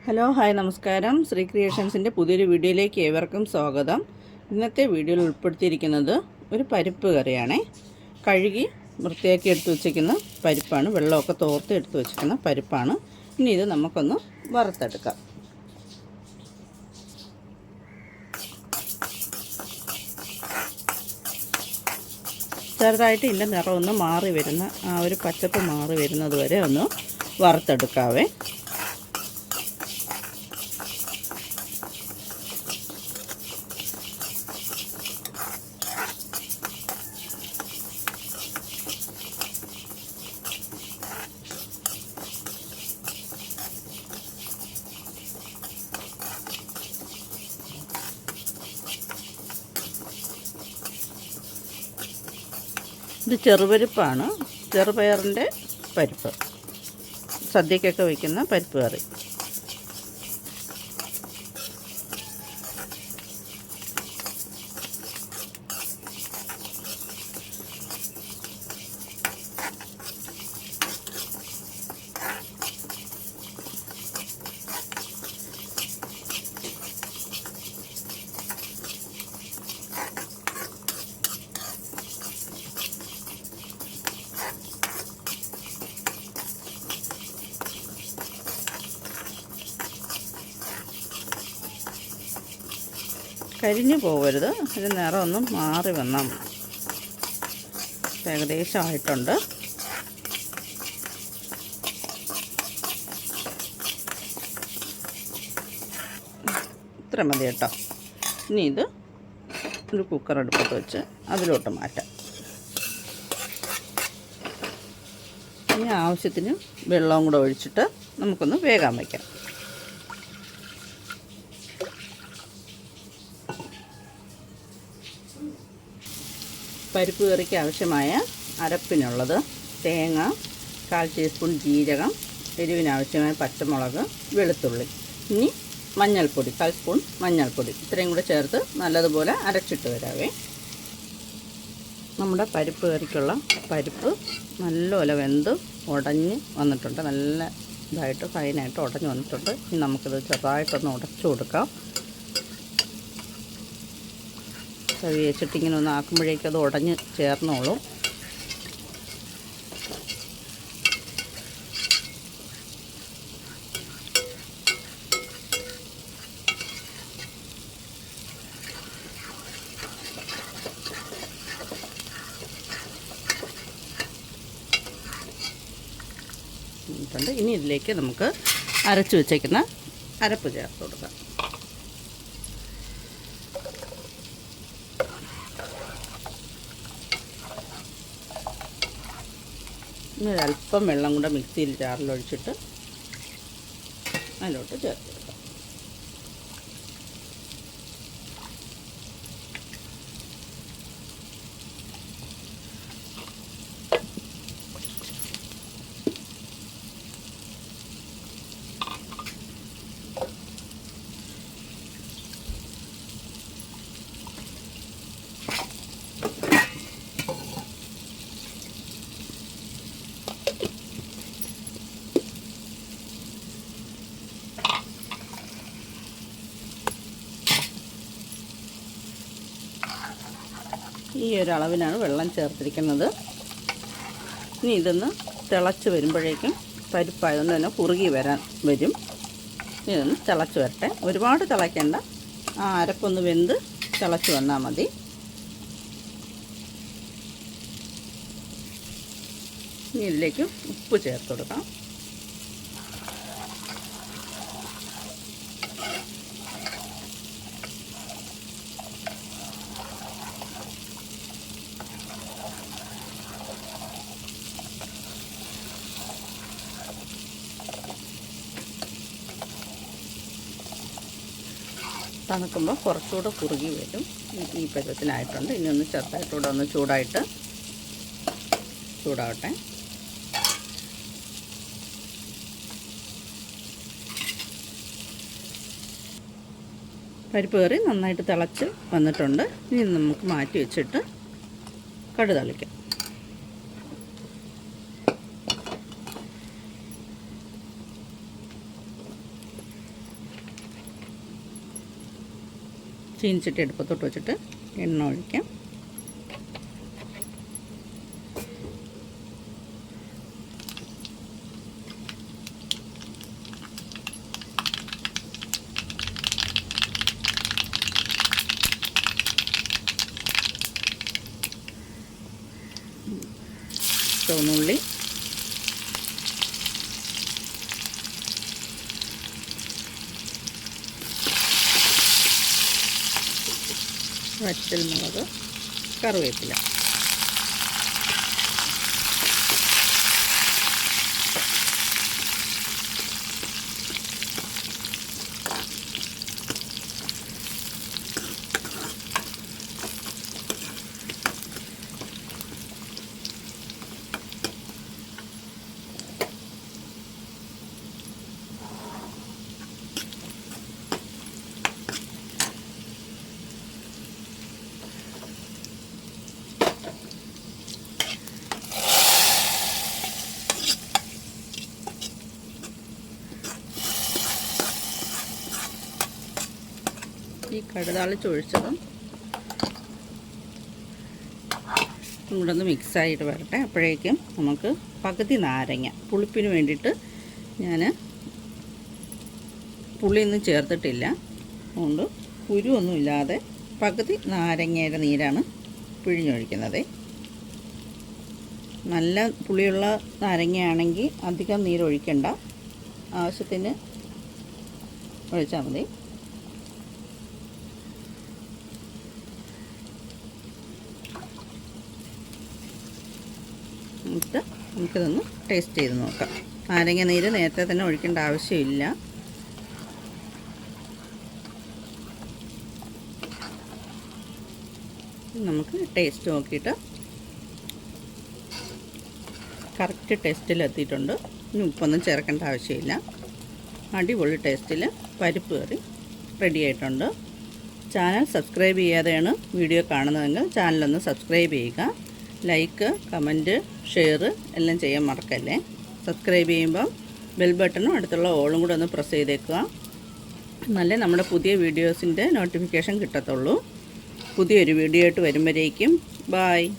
Hello hi നമസ്കാരം. ശ്രീ ക്രിയേഷൻസിൻ്റെ പുതിയൊരു വീഡിയോയിലേക്ക് ഏവർക്കും സ്വാഗതം. ഇന്നത്തെ വീഡിയോയിൽ ഉൾപ്പെടുത്തിയിരിക്കുന്നത് ഒരു പരിപ്പ് കറിയാണേ. കഴുകി വൃത്തിയാക്കി എടുത്തു വച്ചിരിക്കുന്ന പരിപ്പാണ്, വെള്ളമൊക്കെ തോർത്ത് എടുത്തു വച്ചിരിക്കുന്ന പരിപ്പാണ്. ഇനി ഇത് നമുക്കൊന്ന് വറുത്തെടുക്കാം. ചെറുതായിട്ട് ഇതിൻ്റെ നിറം ഒന്ന് മാറി വരുന്ന ആ ഒരു പച്ചപ്പ് മാറി വരുന്നത് വരെ ഒന്ന് വറുത്തെടുക്കാവേ. ഇത് ചെറുപരിപ്പാണ്, ചെറുപയറിൻ്റെ പരിപ്പ്, സദ്യക്കൊക്കെ വയ്ക്കുന്ന പരിപ്പ് കറി. കരിഞ്ഞു പോകരുത്, ഇത് നിറമൊന്നും മാറി വന്നാൽ മതി. ഏകദേശം ആയിട്ടുണ്ട്. ഇത്ര മതി കേട്ടോ. ഇനി ഇത് ഒരു കുക്കർ അടുപ്പത്ത് വെച്ച് അതിലോട്ട് മാറ്റാം. ഇനി ആവശ്യത്തിന് വെള്ളവും കൂടെ ഒഴിച്ചിട്ട് നമുക്കൊന്ന് വേഗം വയ്ക്കാം. പരിപ്പ് കറിക്ക് ആവശ്യമായ അരപ്പിനുള്ളത് തേങ്ങ, 1/4 ടീസ്പൂൺ ജീരകം, എരിവിനാവശ്യമായ പച്ചമുളക്, വെളുത്തുള്ളി, ഇനി മഞ്ഞൾപ്പൊടി 1/4 സ്പൂൺ മഞ്ഞൾപ്പൊടി, ഇത്രയും കൂടെ ചേർത്ത് നല്ലതുപോലെ അരച്ചിട്ട് വരാവേ. നമ്മുടെ പരിപ്പ് കറിക്കുള്ള പരിപ്പ് നല്ലപോലെ വെന്ത് ഉടഞ്ഞ് വന്നിട്ടുണ്ട്, നല്ല ഇതായിട്ട് ഫൈനായിട്ട് ഉടഞ്ഞ് വന്നിട്ടുണ്ട്. ഇനി നമുക്കിത് ചെറുതായിട്ടൊന്ന് ഉടച്ചു കൊടുക്കാം. തവി വെച്ചിട്ട് ഇങ്ങനെ ഒന്ന് ആക്കുമ്പോഴേക്കും അത് ഉടഞ്ഞ് ചേർന്നോളും. ഇനി ഇതിലേക്ക് നമുക്ക് അരച്ച് വെച്ചേക്കുന്ന അരപ്പ് ചേർത്ത് കൊടുക്കാം. ഇനി ഒരല്പം വെള്ളം കൂടെ മിക്സിയിൽ ജാറിലൊഴിച്ചിട്ട് അതിലോട്ട് ചേർത്ത് കൊടുക്കാം. ഈ ഒരു അളവിനാണ് വെള്ളം ചേർത്തിരിക്കുന്നത്. ഇനി ഇതൊന്ന് തിളച്ച് വരുമ്പോഴേക്കും പരിപ്പായതുകൊണ്ട് തന്നെ കുറുകി വരും. ഇതൊന്ന് തിളച്ച് വരട്ടെ. ഒരുപാട് തിളയ്ക്കേണ്ട, ആ അരപ്പൊന്ന് വെന്ത് തിളച്ച് വന്നാൽ മതി. ഇനി ഇതിലേക്ക് ഉപ്പ് ചേർത്ത് കൊടുക്കാം. തണുക്കുമ്പോൾ കുറച്ചുകൂടെ കുറുകി വരും. ഈ പരുവത്തിനായിട്ടുണ്ട്. ഇനി ഒന്ന് ചെറുതായിട്ടൂടെ ഒന്ന് ചൂടാവട്ടെ. പരിപ്പ് കറി നന്നായിട്ട് തിളച്ച് വന്നിട്ടുണ്ട്. ഇനി നമുക്ക് മാറ്റി വെച്ചിട്ട് കടുക് താളിക്കാം. ചീനിച്ചട്ടി അടുപ്പത്തോട്ട് വെച്ചിട്ട് എണ്ണ ഒഴിക്കാം. ചുവന്നുള്ളി, വറ്റൽമുളക്, കറിവേപ്പില. ഈ കടുതാളിച്ചൊഴിച്ചതും ഇവിടെ ഒന്ന് മിക്സായിട്ട് വരട്ടെ. അപ്പോഴേക്കും നമുക്ക് പകുതി നാരങ്ങ, പുളിപ്പിന് വേണ്ടിയിട്ട് ഞാൻ പുളിയൊന്നും ചേർത്തിട്ടില്ല, അതുകൊണ്ട് കുരുവൊന്നുമില്ലാതെ പകുതി നാരങ്ങയുടെ നീരാണ് പിഴിഞ്ഞൊഴിക്കുന്നത്. നല്ല പുളിയുള്ള നാരങ്ങയാണെങ്കിൽ അധികം നീരൊഴിക്കണ്ട, ആവശ്യത്തിന് ഒഴിച്ചാൽ മതി. എന്നിട്ട് നമുക്കിതൊന്ന് ടേസ്റ്റ് ചെയ്ത് നോക്കാം. നാരങ്ങ നീര് നേരത്തെ തന്നെ ഒഴിക്കേണ്ട ആവശ്യമില്ല. നമുക്ക് ടേസ്റ്റ് നോക്കിയിട്ട് കറക്റ്റ് ടേസ്റ്റിലെത്തിയിട്ടുണ്ട്. ഇനി ഉപ്പൊന്നും ചേർക്കേണ്ട ആവശ്യമില്ല. അടിപൊളി ടേസ്റ്റിൽ പരിപ്പ് കറി റെഡി ആയിട്ടുണ്ട്. ചാനൽ സബ്സ്ക്രൈബ് ചെയ്യാതെയാണ് വീഡിയോ കാണുന്നതെങ്കിൽ ചാനലൊന്ന് സബ്സ്ക്രൈബ് ചെയ്യുക. ലൈക്ക്, കമൻറ്റ്, ഷെയർ എല്ലാം ചെയ്യാൻ മറക്കല്ലേ. സബ്സ്ക്രൈബ് ചെയ്യുമ്പം ബെൽ ബട്ടണും അടുത്തുള്ള ഓളും കൂടെ ഒന്ന് പ്രസ് ചെയ്തേക്കുക. എന്നാലേ നമ്മുടെ പുതിയ വീഡിയോസിൻ്റെ നോട്ടിഫിക്കേഷൻ കിട്ടത്തുള്ളൂ. പുതിയൊരു വീഡിയോ ആയിട്ട് വരുമ്പോഴേക്കും ബായ്.